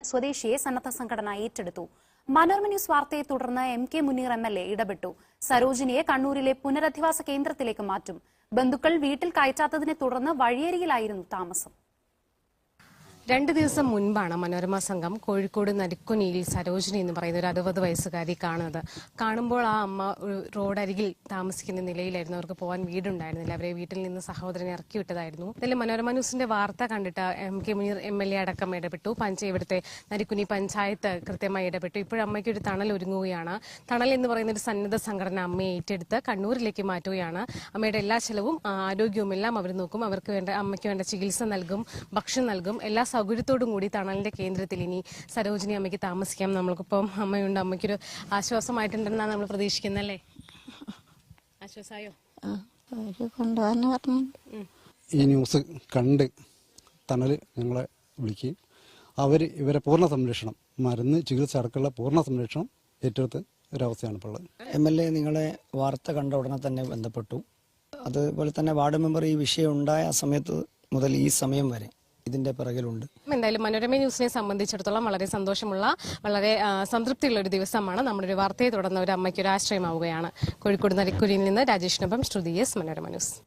സ്വദേശിയെ സന്നദ്ധ സംഘടന ഏറ്റെടുത്തു. മനോരമ ന്യൂസ് വാർത്തയെ തുടർന്ന് MK മുനീർ MLA ഇടപെട്ടു. സരോജിനിയെ കണ്ണൂരിലെ പുനരധിവാസ കേന്ദ്രത്തിലേക്ക് മാറ്റും. ബന്ധുക്കൾ വീട്ടിൽ കയറ്റാത്തതിനെ തുടർന്ന് വഴിയരികിലായിരുന്നു താമസം. 2 ദിവസം മുൻപാണ് മനോരമ സംഘം കോഴിക്കോട് നരിക്കുനിയിൽ സരോജിനി എന്ന് പറയുന്ന ഒരു 60 വയസ്സുകാരി കാണുന്നത്. കാണുമ്പോൾ ആ അമ്മ റോഡരികിൽ താമസിക്കുന്ന നിലയിലായിരുന്നു. അവർക്ക് പോകാൻ വീടുണ്ടായിരുന്നില്ല. അവരെ വീട്ടിൽ നിന്ന് സഹോദരനെ ഇറക്കി വിട്ടതായിരുന്നു. എന്തായാലും മനോരമ ന്യൂസിന്റെ വാർത്ത കണ്ടിട്ട് MK മുനീർ MLA അടക്കം ഇടപെട്ടു. ഇവിടുത്തെ നരിക്കുനി പഞ്ചായത്ത് കൃത്യമായി ഇടപെട്ടു. ഇപ്പോഴമ്മയ്ക്ക് ഒരു തണൽ ഒരുങ്ങുകയാണ്. തണൽ എന്ന് പറയുന്ന ഒരു സന്നദ്ധ സംഘടന അമ്മയെ ഏറ്റെടുത്ത് കണ്ണൂരിലേക്ക് മാറ്റുകയാണ്. അമ്മയുടെ എല്ലാ ചെലവും ആരോഗ്യവും എല്ലാം അവർ നോക്കും. അമ്മയ്ക്ക് വേണ്ട ചികിത്സ നൽകും, ഭക്ഷണം നൽകും. എല്ലാ സൗകര്യത്തോടും കൂടി തണലിന്റെ കേന്ദ്രത്തിൽ ഇനി സരോജിനി അമ്മയ്ക്ക് താമസിക്കാം. നമ്മൾക്കിപ്പം അമ്മയുണ്ട്. അമ്മയ്ക്കൊരു ആശ്വാസമായിട്ടുണ്ടെന്നാണ് നമ്മൾ പ്രതീക്ഷിക്കുന്നല്ലേ? ആശ്വാസമായോ? ഈ ന്യൂസ് കണ്ട് തണല് ഞങ്ങളെ വിളിക്കുകയും ഇവരെ പൂർണ്ണ സംരക്ഷണം, മരുന്ന് ചികിത്സ അടക്കമുള്ള പൂർണ്ണ സംരക്ഷണം ഏറ്റെടുത്ത ഒരവസ്ഥയാണ് ഇപ്പോൾ ഉള്ളത്. MLA നിങ്ങളെ വാർത്ത കണ്ട ഉടനെ തന്നെ ബന്ധപ്പെട്ടു. അതുപോലെ തന്നെ വാർഡ് മെമ്പർ ഈ വിഷയം ഉണ്ടായ സമയത്ത് മുതൽ ഈ സമയം വരെ ഇതിന്റെ പിറകിലുണ്ട്. എന്തായാലും മനോരമ ന്യൂസിനെ സംബന്ധിച്ചിടത്തോളം വളരെ സന്തോഷമുള്ള, വളരെ സംതൃപ്തിയുള്ള ഒരു ദിവസമാണ്. നമ്മുടെ ഒരു വാർത്തയെ തുടർന്ന് ഒരു അമ്മയ്ക്ക് ഒരു ആശ്രയമാവുകയാണ്. കോഴിക്കോട് നരിക്കുനിയിൽ നിന്ന് രാജേഷിനൊപ്പം ശ്രുതി S, മനോരമ ന്യൂസ്.